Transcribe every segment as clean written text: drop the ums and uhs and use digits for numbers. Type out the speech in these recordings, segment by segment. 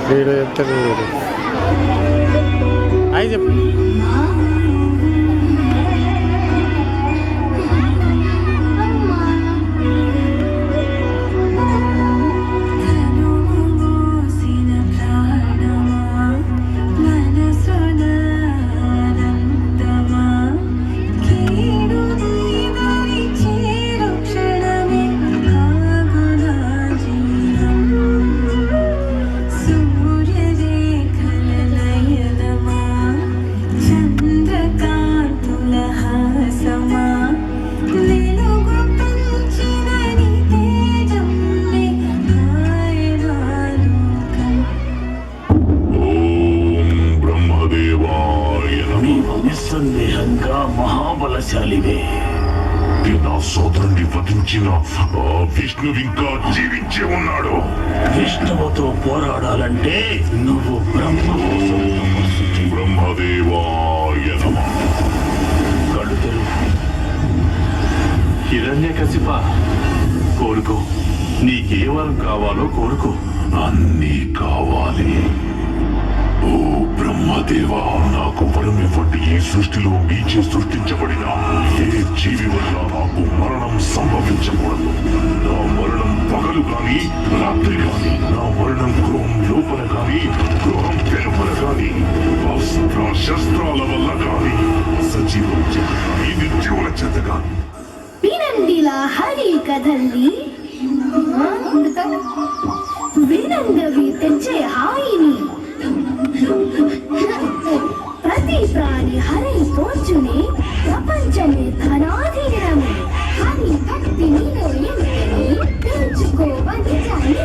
Video చెప్తాను అయి చెప్పు. నిస్సందేహంగా మహాబలశాలివే. నా సోదరుని వధించిన విష్ణు ఇంకా జీవించే ఉన్నాడు. విష్ణువుతో పోరాడాలంటే నువ్వు బ్రహ్మ కోసం తపస్సు చెయ్యి. బ్రహ్మదేవాయ నమః. కళ్ళు తెరువు. హిరణ్యకశిప, కోరుకో. నీకే వరం కావాలో కోరుకో. అన్నీ కావాలి. ఓ బ్రహ్మదేవా, నాకు వరం ఇవ్వండి. ఈ సృష్టిలో మీచే సృష్టించబడిన ఏ జీవి వల్ల నాకు మరణం సంభవించకూడదు. నా మరణం పగలు కాని రాత్రి కాని, నా మరణం గృహం లోపల కాని గృహం వెలుపల కాని, అస్త్ర శస్త్రాల వల్ల కాని, సజీవం చేత కాని, నిర్జీవుల చేత కాని. వినండిలా హరి కథల్ని, వినందవి తెచ్చే హాయిని. ప్రతి ప్రాణి హరి తోచుని, ప్రపంచమే ధనాధీనమే. హరి భక్తి నీలో ఎంతని, తెలుసుకోవని జాని.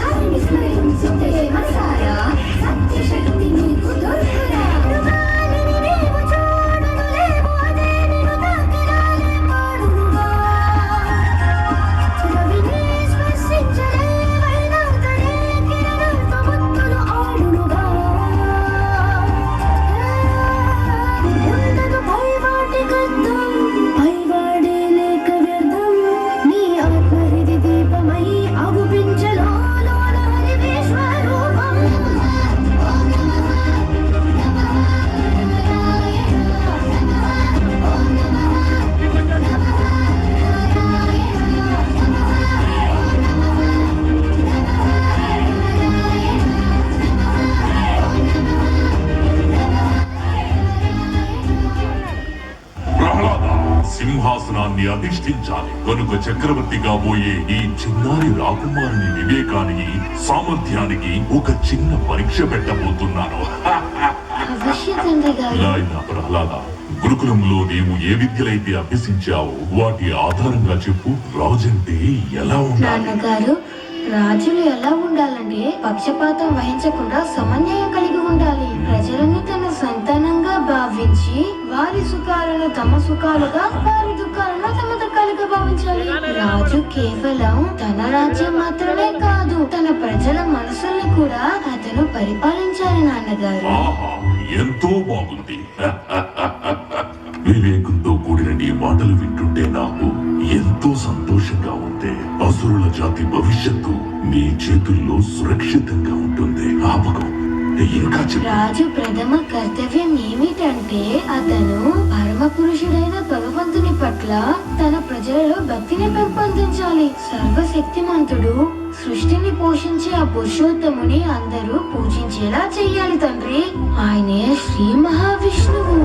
హరిని స్మరించితే మనసారా సత్యశక్తి నీకు దొరుకురా. మృగాలిని నీవు చూడనులేవు, అదే నిన్ను తాకిరాలే పాడునుగా. రవిని స్పర్శించలేవైనా తనే కిరణంతో ముత్తులు ఆడునుగా. ఉండదు పైవాటి గద్దం, పైవాడే లేక వ్యర్థం. నీ ఆత్మహృది దీపమై అగుపించలోన హరి విశ్వరూపం. ప్రహ్లాద, సింహాసనాన్ని అధిష్ఠించాలి కనుక చక్రవర్తి కాబోయే ఈ చిన్నారి రాకుమారుని వివేకానికి, సామర్థ్యానికి ఒక చిన్న పరీక్ష పెట్టబోతున్నాను. నాయనా ప్రహ్లాద, గురుకులంలో నీవు ఏ విద్యలైతే అభ్యసించావో వాటి ఆధారంగా చెప్పు. రాజంటే ఎలా ఉండాలి? నాన్నగారు, రాజులు ఎలా ఉండాలంటే పక్షపాతం వహించకుండా సమన్వయం కలిగి ఉండాలి. ప్రజలను తన సంతానంగా భావించి వారి సుఖాలను తమ సుఖాలుగా, వారి దుఃఖాలను తమ దుఃఖాలుగా భావించాలి. రాజు కేవలం తన రాజ్యం మాత్రమే కాదు, తన ప్రజల మనసుల్ని కూడా అతను పరిపాలించాలి నాన్నగారు. ఆహా, ఎంతో బాగుంది. వివేకంతో కూడిన నీ మాటలు వింటుంటే నాకు ఎంతో సంతోషంగా ఉంది. అసురుల జాతి భవిష్యత్తు నీ చేతుల్లో సురక్షితంగా ఉంటుంది. ఆపకం, ఇంకా చెప్పు. రాజు ప్రథమ కర్తవ్యం ఏమిటంటే అతను పరమ పురుషుడైన భగవంతుని పట్ల తన ప్రజలలో భక్తిని పెంపొందించాలి. సర్వశక్తిమంతుడు, సృష్టిని పోషించే ఆ పురుషోత్తముని అందరూ పూజించేలా చెయ్యాలి తండ్రి. ఆయనే శ్రీ మహావిష్ణువు.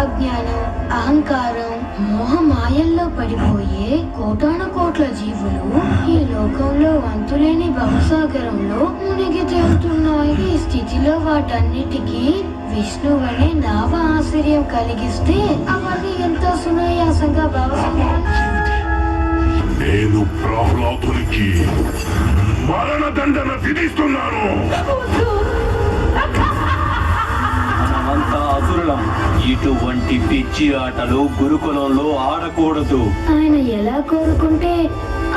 అజ్ఞానం, అహంకారం, మోహమాయల్లో పడిపోయే కోటాను కోట్ల జీవులు ఈ లోకంలో అంతులేని భవసాగరంలో మునిగి తేలుతున్నాయి. ఈ స్థితిలో వాటన్నిటికీ విష్ణువనే నావ ఆశ్చర్యం కలిగిస్తే అవన్నీ ఎంతో సునాయాసంగా భవసాగరం. నేను ప్రహ్లాదునికి మరణదండన విధిస్తున్నాను. మనమంతా అసురులం. ఇటువంటి పిచ్చి ఆటలు గురుకులంలో ఆడకూడదు. ఆయన ఎలా కోరుకుంటే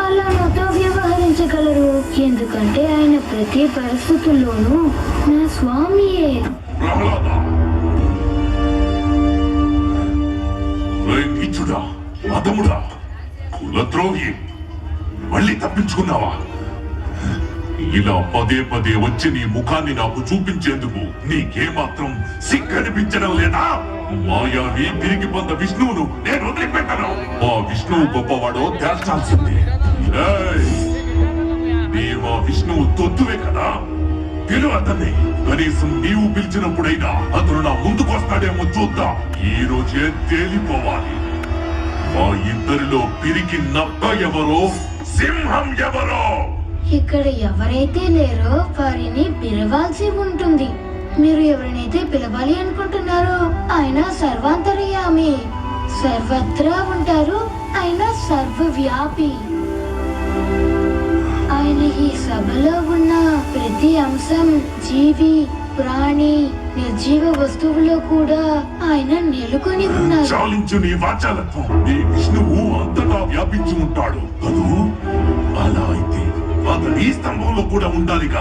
అలా నాతో వ్యవహరించగలరు. ఎందుకంటే ఆయన ప్రతి పరిస్థితుల్లోనూ నా స్వామియే. ప్రహ్లాద, నీచుడా, అధముడా, కులద్రోహి, మళ్ళీ తప్పించుకున్నావా? ఇలా పదే పదే వచ్చి నీ ముఖాన్ని నాకు చూపించేందుకు నీకేమాత్రం సిగ్గనిపించడం లేదా? మాయావి తిరిగి పొంద విష్ణువును నేను వదిలిపెట్టను. ఆ విష్ణువు గొప్పవాడో తేల్చాల్సిందే. ఏయ్! నీవు ఆ విష్ణువు తొత్తువే కదా, పిలువ అతన్ని. కనీసం నీవు పిలిచినప్పుడైనా అతను నా ముందుకొస్తాడేమో చూద్దాం. ఈ రోజే తేలిపోవాలి. మా ఇద్దరిలో పిరికి నక్క ఎవరో, సింహం ఎవరో. ఇక్కడ ఎవరైతే లేరో వారిని పిలవాల్సి ఉంటుంది. మీరు ఎవరినైతే పిలవాలి అనుకుంటున్నారో ఆయన సర్వాంతర్యామి, సర్వత్రా ఉంటారు. ఆయన సర్వవ్యాపి. ఆయన ఈ సభలో ఉన్న ప్రతి అంశం, జీవి, ప్రాణి, నిర్జీవ వస్తువులో కూడా ఆయన నెలకొని ఉన్నారు. చాలించు నీ వాచాలత్వం. నీ విష్ణువు అంతటా వ్యాపించి ఉంటాడు కదూ? అలా అయితే అతను ఈ స్తంభంలో కూడా ఉండాలిగా.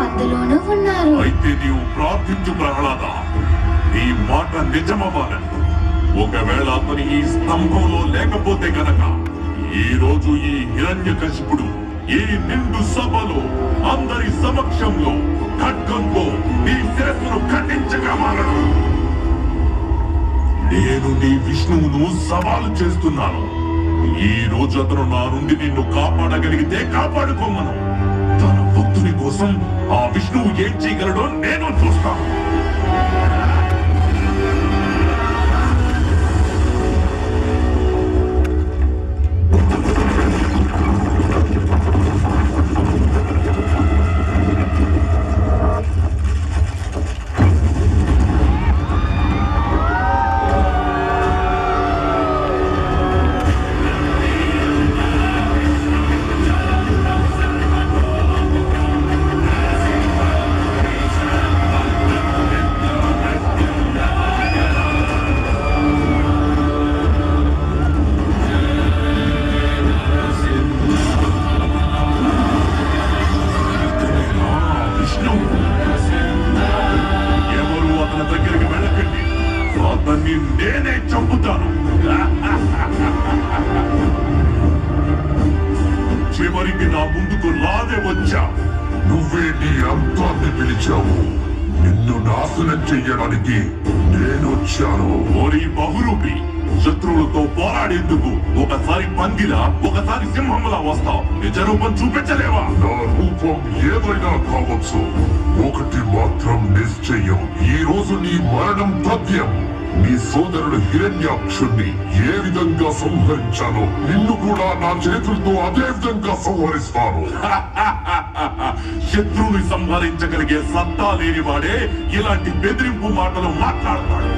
అందులోనూ ఉన్నారు. అయితే నీవు ప్రార్థించు ప్రహ్లాద, నీ మాట నిజమవ్వాలని. ఒకవేళ అతని ఈ స్తంభంలో లేకపోతే గనక ఈ రోజు ఈ హిరణ్యకశిపుడు ఈ నిండు సభలో అందరి సమక్షంలో ఖడ్గంతో నీ శిరస్సును ఖండించగా మారడు. నేను నీ విష్ణువును సవాలు చేస్తున్నాను. ఈ రోజు అతను నా నుండి నిన్ను కాపాడగలిగితే కాపాడుకోమను. తన భక్తుని కోసం ఆ విష్ణువు ఏం చేయగలడో నేను చూస్తాను. నేనే చంపుతాను. చివరికి నా ముందుకు లాగే వచ్చా. నువ్వే నీ అంతాన్ని పిలిచావు. నిన్ను నాశనం చెయ్యడానికి నేను వచ్చాను. ఓరి బహురూపి, శత్రువులతో పోరాడేందుకు ఒకసారి పందిలా ఒకసారి సింహంలా వస్తావు. నిజ రూపం చూపించలేవా? నా రూపం ఏదైనా కావచ్చు, ఒకటి మాత్రం నిశ్చయం. ఈ రోజు నీ మరణం తథ్యం. నీ సోదరుడు హిరణ్యాక్షుణ్ణి ఏ విధంగా సంహరించాలో నిన్ను కూడా నా చేతులతో అదే విధంగా సంహరిస్తాను. శత్రువుని సంహరించగలిగే సత్తా లేనివాడే ఇలాంటి బెదిరింపు మాటలు మాట్లాడతాడు.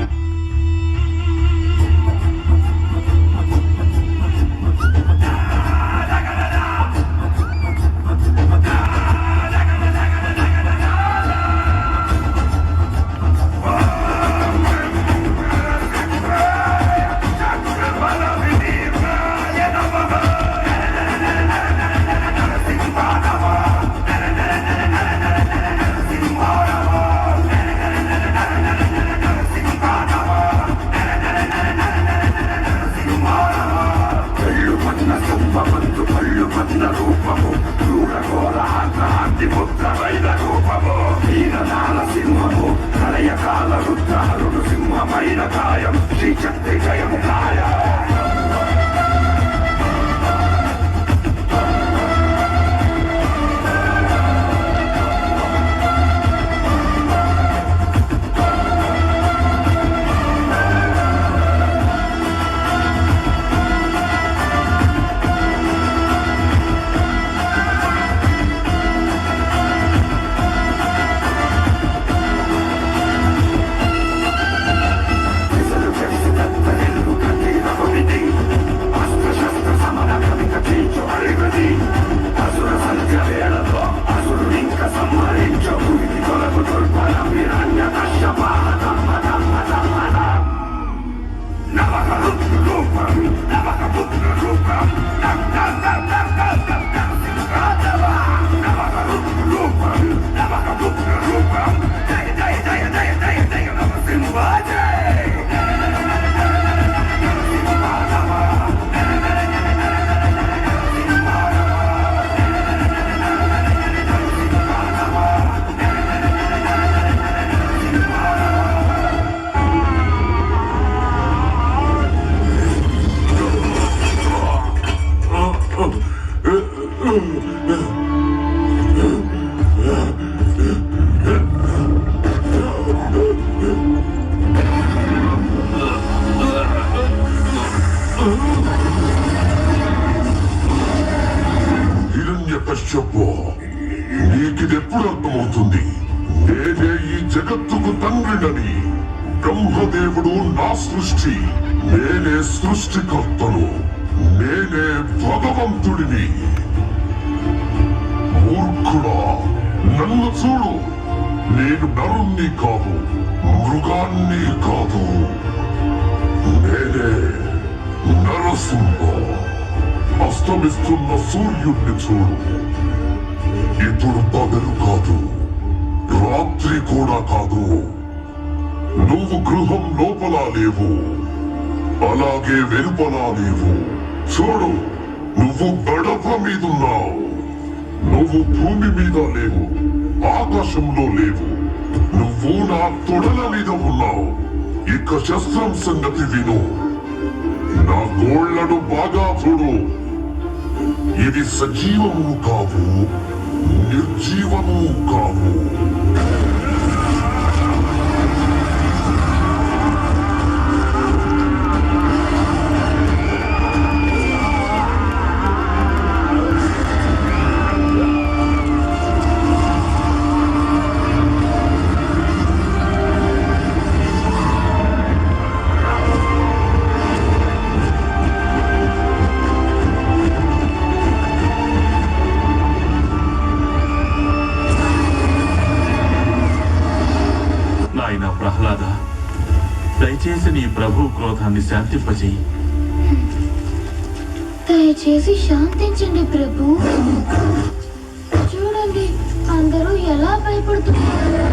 కశ్యప, నీకిదెప్పుడు అర్థమవుతుంది? నేనే ఈ జగత్తుకు తండ్రినని. బ్రహ్మదేవుడు నా సృష్టి, నేనే సృష్టికర్తను, నేనే భగవంతుడిని. మూర్ఖుడా, నన్ను చూడు. నేను నరుణ్ణి కాదు, మృగాన్ని కాదు. నేనే నరసింహ. అస్తమిస్తున్న సూర్యుడిని చూడు. ఇప్పుడు పగలు కాదు, రాత్రి కూడా కాదు. నువ్వు గృహం లోపల లేవు, అలాగే వెలుపలా లేవు. చూడు, నువ్వు గడప మీదున్నావు. నువ్వు భూమి మీద లేవు, ఆకాశంలో లేవు. నువ్వు నా తొడల మీద ఉన్నావు. ఇక శస్త్రం సంగతి విను. నా గోళ్లను బాగా చూడు. ఇది సజీవము కావు, నిర్జీవము కావు. నాయనా ప్రహ్లాద, దయచేసి నీ ప్రభు క్రోధాన్ని శాంతింపజేయి. దయచేసి శాంతించండి ప్రభు. చూడండి, అందరూ ఎలా భయపడుతున్నారు.